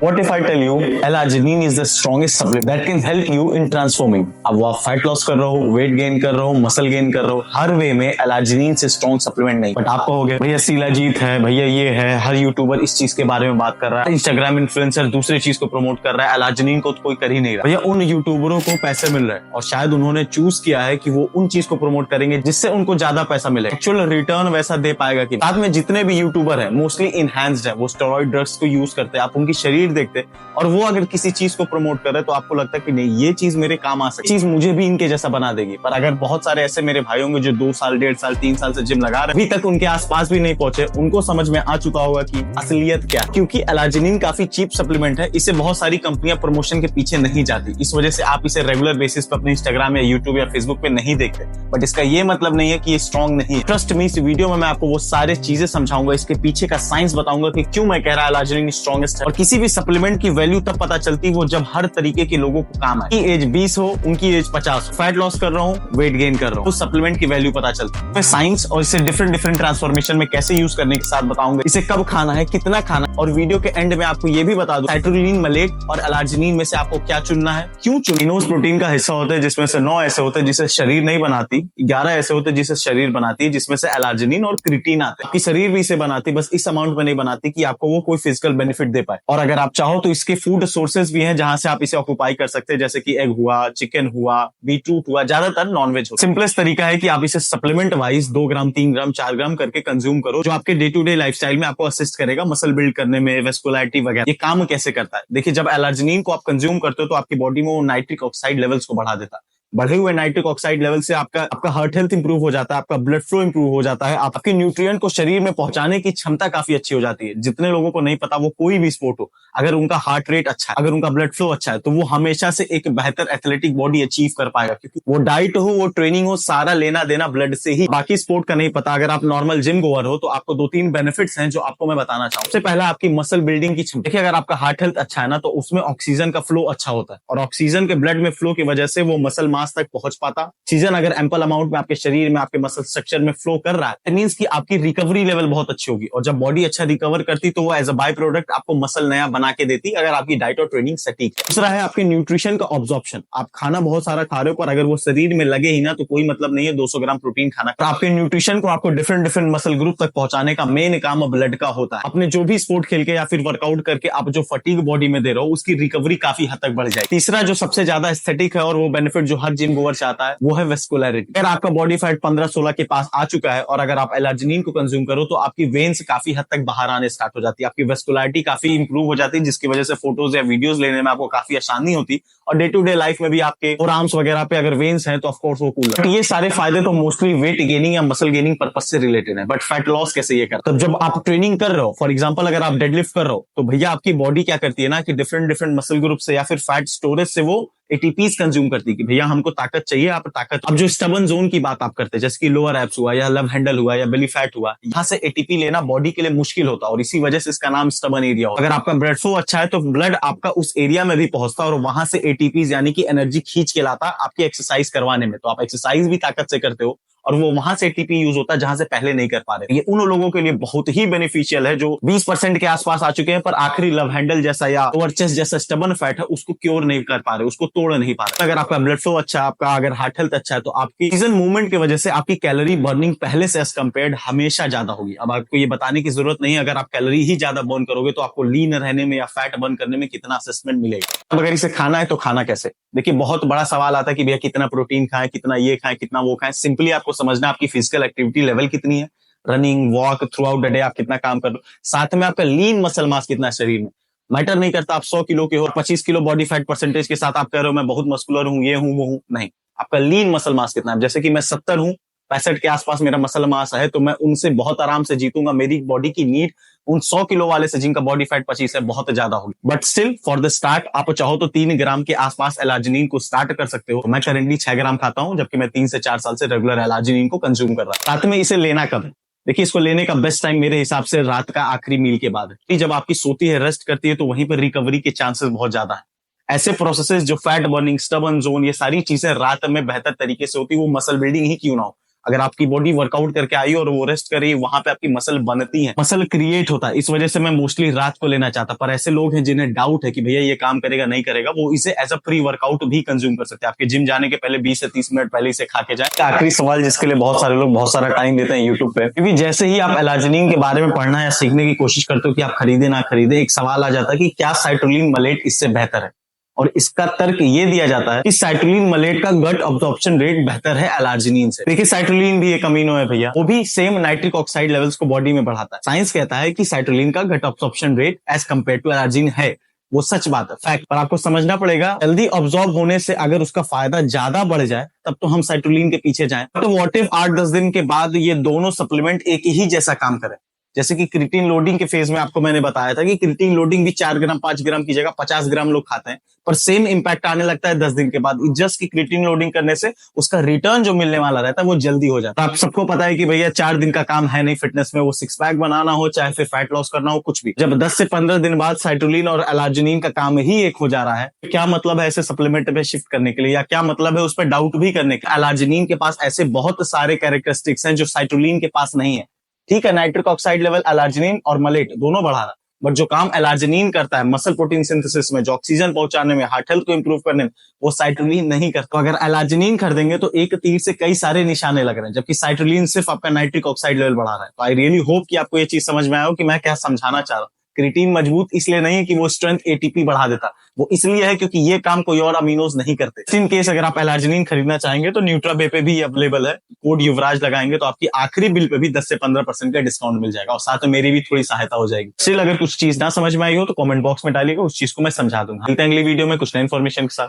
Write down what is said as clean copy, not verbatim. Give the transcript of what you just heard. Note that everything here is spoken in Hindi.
What if I tell you L-arginine is the strongest supplement that can help you in transforming? अब वो आप फैट लॉस कर रहे हो, वेट गेन कर रहे हो, मसल गेन कर रहे हो, हर वे में L-arginine से स्ट्रॉन्ग सप्लीमेंट नहीं। बट आप कहोगे भैया शिलाजीत है, भैया ये है, हर यूट्यूबर इस चीज के बारे में बात कर रहा है, इंस्टाग्राम इन्फ्लुएंसर दूसरी चीज को प्रमोट कर रहा है, L-arginine को तो कोई कर ही नहीं रहा। भैया उन यूट्यूबरों को पैसे मिल रहे हैं और शायद उन्होंने चूज किया है कि वो उन चीज को प्रमोट करेंगे जिससे उनको ज्यादा पैसा मिले। एक्चुअल रिटर्न वैसा दे पाएगा कि साथ में जितने भी यूट्यूबर है मोस्टली इनहैंस्ड है, वो स्टेरॉइड ड्रग्स को यूज करते हैं, आप उनकी शरीर देखते और वो अगर किसी चीज को प्रमोट कर रहे तो आपको लगता है कि नहीं ये चीज मेरे काम आ सकती है, चीज मुझे भी इनके जैसा बना देगी। पर अगर बहुत सारे ऐसे मेरे भाई होंगे जो 2 साल 1.5 साल 3 साल से जिम लगा रहे, अभी तक उनके आसपास भी नहीं पहुंचे, उनको समझ में आ चुका होगा कि असलियत क्या। क्योंकि L-arginine काफी चीप सप्लीमेंट है, इसे बहुत सारी कंपनियां प्रमोशन के पीछे नहीं जाती, इस वजह से आप इसे रेगुलर बेसिस पे अपने इंस्टाग्राम या यूट्यूब या फेसबुक पे नहीं देखते। बट इसका ये मतलब नहीं है कि ये स्ट्रॉन्ग नहीं है। ट्रस्ट मी, इस वीडियो में मैं आपको वो सारे चीजें समझाऊंगा, इसके पीछे का साइंस बताऊंगा कि क्यों मैं कह रहा L-arginine स्ट्रॉन्गेस्ट है। और किसी भी सप्लीमेंट की वैल्यू तब पता चलती वो जब हर तरीके के लोगों को काम आए, एज 20 हो, उनकी एज 50 हो, फैट लॉस कर रहा हूँ, वेट गेन कर रहा हूँ, उस सप्लीमेंट की वैल्यू पता चलती है। साइंस और इसे डिफरेंट ट्रांसफॉर्मेशन में कैसे यूज करने के साथ बताऊंगा, इसे कब खाना है, कितना खाना, और वीडियो के एंड में आपको ये भी बता दूं साइट्रोलिन, मलेट और L-arginine में से आपको क्या चुनना है, क्यों चुनना। इनोस प्रोटीन का हिस्सा होता है जिसमें से 9 ऐसे होते हैं जिसे शरीर नहीं बनाती, 11 ऐसे होते हैं जिसे शरीर बनाती है, जिसमें से L-arginine और क्रिटीन आते हैं। आपकी शरीर भी इसे बनाती, बस इस अमाउंट में नहीं बनाती कि आपको वो कोई फिजिकल बेनिफिट दे पाए। और अगर आप चाहो तो इसके फूड सोर्सेज भी हैं जहां से आप इसे ऑक्यूपाई कर सकते हैं, जैसे कि एग हुआ, चिकन हुआ, बीटरूट हुआ, ज्यादातर नॉनवेज हो। सिंपलेस्ट तरीका है कि आप इसे सप्लीमेंट वाइज 2 ग्राम 3 ग्राम 4 ग्राम करके कंज्यूम करो, जो आपके डे टू डे लाइफस्टाइल में आपको असिस्ट करेगा मसल बिल्ड करने में, वेस्कुलरिटी वगैरह। ये काम कैसे करता है देखिए, जब L-arginine को आप कंज्यूम करते हो तो आपकी बॉडी में वो नाइट्रिक ऑक्साइड लेवल्स को बढ़ा देता है। बढ़े हुए नाइट्रिक ऑक्साइड लेवल से आपका हार्ट हेल्थ इंप्रूव हो जाता है, आपका ब्लड फ्लो इंप्रूव हो जाता है, आपके न्यूट्रिएंट को शरीर में पहुंचाने की क्षमता काफी अच्छी हो जाती है। जितने लोगों को नहीं पता, वो कोई भी स्पोर्ट हो, अगर उनका हार्ट रेट अच्छा है, अगर उनका ब्लड फ्लो अच्छा है, तो वो हमेशा से एक बेहतर एथलेटिक बॉडी अचीव कर पाएगा, क्योंकि वो डाइट हो, वो ट्रेनिंग हो, सारा लेना देना ब्लड से ही। बाकी स्पोर्ट का नहीं पता, अगर आप नॉर्मल जिम गोअर हो तो आपको 2-3 बेनिफिट्स हैं जो आपको मैं बताना चाहूँ। सबसे पहला आपकी मसल बिल्डिंग की क्षमता। देखिए, अगर आपका हार्ट हेल्थ अच्छा है ना, तो उसमें ऑक्सीजन का फ्लो अच्छा होता है, और ऑक्सीजन के ब्लड में फ्लो की वजह से वो मसल मास तक पहुंच पाता। ऑक्सीजन अगर एम्पल अमाउंट में आपके शरीर में, आपके मसल स्ट्रक्चर में फ्लो कर रहा है, इट मींस कि आपकी रिकवरी लेवल बहुत अच्छी होगी, और जब बॉडी अच्छा रिकवर करती तो वो एज अ बाय प्रोडक्ट आपको मसल नया बना के देती, अगर आपकी डाइट और ट्रेनिंग सटीक है। दूसरा है आपके न्यूट्रिशन का ऑब्जॉर्प्शन। आप खाना बहुत सारा खा रहे हो, पर अगर वो शरीर में लगे ही ना तो कोई मतलब नहीं है 200 ग्राम प्रोटीन खाना। तो आपके न्यूट्रिशन को आपको डिफरेंट मसल ग्रुप तक पहुंचाने का मेन काम ब्लड का होता है। अपने जो भी स्पोर्ट खेल के या फिर वर्कआउट करके आप जो फटीग बॉडी में दे रहे हो, उसकी रिकवरी काफी हद तक बढ़ जाए। तीसरा जो सबसे ज्यादा एस्थेटिक है और वो बेनिफिट जो हर जिम गोअर चाहता है, वो है वेस्कुलरिटी। अगर आपका बॉडी फैट 15-16 के पास आ चुका है और अगर आप L-arginine को कंज्यूम करो तो आपकी वेन्स काफी हद तक बाहर आने स्टार्ट हो जाती है, आपकी वेस्कुलरिटी काफी इंप्रूव हो जाती है, जिसकी वजह से फोटोज या वीडियोस लेने में आपको काफी आसानी होती, और डे टू डे लाइफ में भी आपके फोरआर्म्स वगैरह पे अगर वेन्स हैं तो ऑफ कोर्स वो कूल है। ये सारे फायदे तो मोस्टली वेट गेनिंग या मसल गेनिंग पर्पज से रिलेटेड है, बट फैट लॉस कैसे ये करता है? तो जब आप ट्रेनिंग कर रहे हो, फॉर एग्जांपल अगर आप डेडलिफ्ट कर रहे हो, तो भैया आपकी बॉडी क्या करती है ना कि डिफरेंट मसल ग्रुप से या फिर फैट स्टोरेज से वो एटीपीज कंज्यूम करती है कि भैया हमको ताकत चाहिए, आप ताकत। अब जो स्टबन जोन की बात आप करते हैं, जैसे कि लोअर एब्स हुआ या लव हैंडल हुआ या बेली फैट हुआ, यहाँ से एटीपी लेना बॉडी के लिए मुश्किल होता है, और इसी वजह से इसका नाम स्टबन एरिया होता है। अगर आपका ब्लड फ्लो अच्छा है तो ब्लड आपका उस एरिया में भी पहुंचता है और वहां से एटीपीज यानी कि एनर्जी खींच के लाता आपकी एक्सरसाइज करवाने में। तो आप एक्सरसाइज भी ताकत से करते हो और वो वहां से एटीपी यूज होता है जहां से पहले नहीं कर पा रहे। ये उन लोगों के लिए बहुत ही बेनिफिशियल है जो 20% के आसपास आ चुके हैं, पर आखिरी लव हैंडल जैसा या ओवर चेस्ट जैसा स्टबन फैट है उसको क्योर नहीं कर पा रहे, उसको तोड़ नहीं पा रहे। अगर आपका ब्लड फ्लो अच्छा है, आपका अगर हार्ट हेल्थ अच्छा है, तो आपकी सीजन मूवमेंट की वजह से आपकी कैलोरी बर्निंग पहले से एज कम्पेयर्ड हमेशा ज्यादा होगी। अब आपको ये बताने की जरूरत नहीं है, अगर आप कैलोरी ही ज्यादा बर्न करोगे तो आपको लीन रहने में या फैट बर्न करने में कितना असेसमेंट मिलेगा। अब अगर इसे खाना है तो खाना कैसे? देखिए, बहुत बड़ा सवाल आता है कि भैया कितना प्रोटीन खाएं, कितना ये खाएं, कितना वो खाएं। सिंपली आपको समझना आपकी फिजिकल एक्टिविटी लेवल कितनी है, running walk through out the day आप कितना काम कर रहे हो, साथ में आपका लीन मसल मास कितना है शरीर में। मैटर नहीं करता आप 100 किलो के हो, 25 किलो बॉडी फैट परसेंटेज के साथ आप कह रहे हो मैं बहुत मस्कुलर हूं, ये हूं वो हूं, नहीं। आपका लीन मसल मास कितना है। जैसे कि मैं 70 हूं, 65 के आसपास मेरा मसल मास है, तो मैं उनसे बहुत आराम से जीतूंगा। मेरी बॉडी की नीड उन 100 किलो वाले से जिनका बॉडी फैट 25 है बहुत ज्यादा होगी। But still for the start आप चाहो तो 3 ग्राम के आसपास L-arginine को स्टार्ट कर सकते हो। मैं करेंटली 6 ग्राम खाता हूं, जबकि मैं 3 से 4 साल से रेगुलर L-arginine को कंज्यूम कर रहा हूं। साथ में इसे लेना कब है? देखिए, इसको लेने का बेस्ट टाइम मेरे हिसाब से रात का आखिरी मील के बाद है। जब आपकी सोती है, रेस्ट करती है, तो वहीं पर रिकवरी के चांसेस बहुत ज्यादा है। ऐसे प्रोसेसेस जो फैट बर्निंग, स्टबन जोन, ये सारी चीजें रात में बेहतर तरीके से होती है, वो मसल बिल्डिंग ही क्यों ना हो। अगर आपकी बॉडी वर्कआउट करके आई और वो रेस्ट कर रही है, वहां पे आपकी मसल बनती है, मसल क्रिएट होता है। इस वजह से मैं मोस्टली रात को लेना चाहता, पर ऐसे लोग हैं जिन्हें डाउट है कि भैया ये काम करेगा नहीं करेगा, वो इसे एज अ प्री वर्कआउट भी कंज्यूम कर सकते हैं। आपके जिम जाने के पहले 20 से 30 मिनट पहले इसे खा के जाए। आखिरी सवाल जिसके लिए बहुत सारे लोग बहुत सारा टाइम देते हैं यूट्यूब पे, क्योंकि जैसे ही आप एलार्जिनिन के बारे में पढ़ना या सीखने की कोशिश करते हो कि आप खरीदे ना खरीदे, एक सवाल आ जाता है कि क्या साइटोलिन मलेट इससे बेहतर है। और इसका तर्क ये दिया जाता है कि साइटोलिन मलेट का गट अब्जॉर्प्शन रेट बेहतर है एलार्जिनिन से। देखिए साइटोलिन भी एक अमीनो है भैया, वो भी सेम नाइट्रिक ऑक्साइड लेवल्स को बॉडी में बढ़ाता है। साइंस कहता है कि साइटोलिन का gut absorption rate as compare to arginine है, वो सच बात है, फैक्ट। पर आपको समझना पड़ेगा जल्दी ऑब्जॉर्ब होने से अगर उसका फायदा ज्यादा बढ़ जाए तब तो हम साइटोलिन के पीछे जाएं। तो व्हाट इफ 8-10 दिन के बाद ये दोनों सप्लीमेंट एक ही जैसा काम करें। जैसे कि क्रिएटिन लोडिंग के फेज में आपको मैंने बताया था कि क्रिएटिन लोडिंग भी 4 ग्राम 5 ग्राम की जगह 50 ग्राम लोग खाते हैं, पर सेम इंपैक्ट आने लगता है 10 दिन के बाद। जस्ट की क्रिएटिन लोडिंग करने से उसका रिटर्न जो मिलने वाला रहता है वो जल्दी हो जाता है। आप सबको पता है कि भैया 4 दिन का काम है नहीं फिटनेस में, वो 6 पैक बनाना हो चाहे फिर फैट लॉस करना हो, कुछ भी। जब 10 से 15 दिन बाद साइटोलिन और एलार्जिनिन का काम ही एक हो जा रहा है, क्या मतलब है ऐसे सप्लीमेंट पे शिफ्ट करने के लिए, या क्या मतलब है उस पर डाउट भी करने का। एलार्जिनिन के पास ऐसे बहुत सारे कैरेक्टरिस्टिक्स हैं जो साइटोलिन के पास नहीं है। ठीक है, नाइट्रिक ऑक्साइड लेवल एलार्जिनिन और मलेट दोनों बढ़ा रहा, बट जो काम एलार्जिनिन करता है मसल प्रोटीन सिंथेसिस में, जो ऑक्सीजन पहुंचाने में, हार्ट हेल्थ को इंप्रूव करने में, वो साइटोलिन नहीं करता। तो अगर एलार्जिनिन खरीदेंगे तो एक तीर से कई सारे निशाने लग रहे हैं, जबकि साइटोलिन सिर्फ आपका नाइट्रिक ऑक्साइड लेवल बढ़ा रहा है। तो आई रियली होप कि आपको ये चीज समझ में आया हो कि मैं क्या समझाना चाह रहा हूँ। क्रिएटिन मजबूत इसलिए नहीं है कि वो स्ट्रेंथ एटीपी बढ़ा देता, वो इसलिए है क्योंकि ये काम कोई और अमीनोज नहीं करते। इन केस अगर आप एलार्जिनिन खरीदना चाहेंगे तो न्यूट्राबे पे भी अवेलेबल है, कोड युवराज लगाएंगे तो आपकी आखिरी बिल पे भी 10 से 15% का डिस्काउंट मिल जाएगा, और साथ में मेरी भी थोड़ी सहायता हो जाएगी। स्टिल अगर कुछ चीज ना समझ में आई हो तो कमेंट बॉक्स में डालिएगा, उस चीज को मैं समझा दूंगा। मिलते हैं अगली वीडियो में कुछ नई इन्फॉर्मेशन के साथ।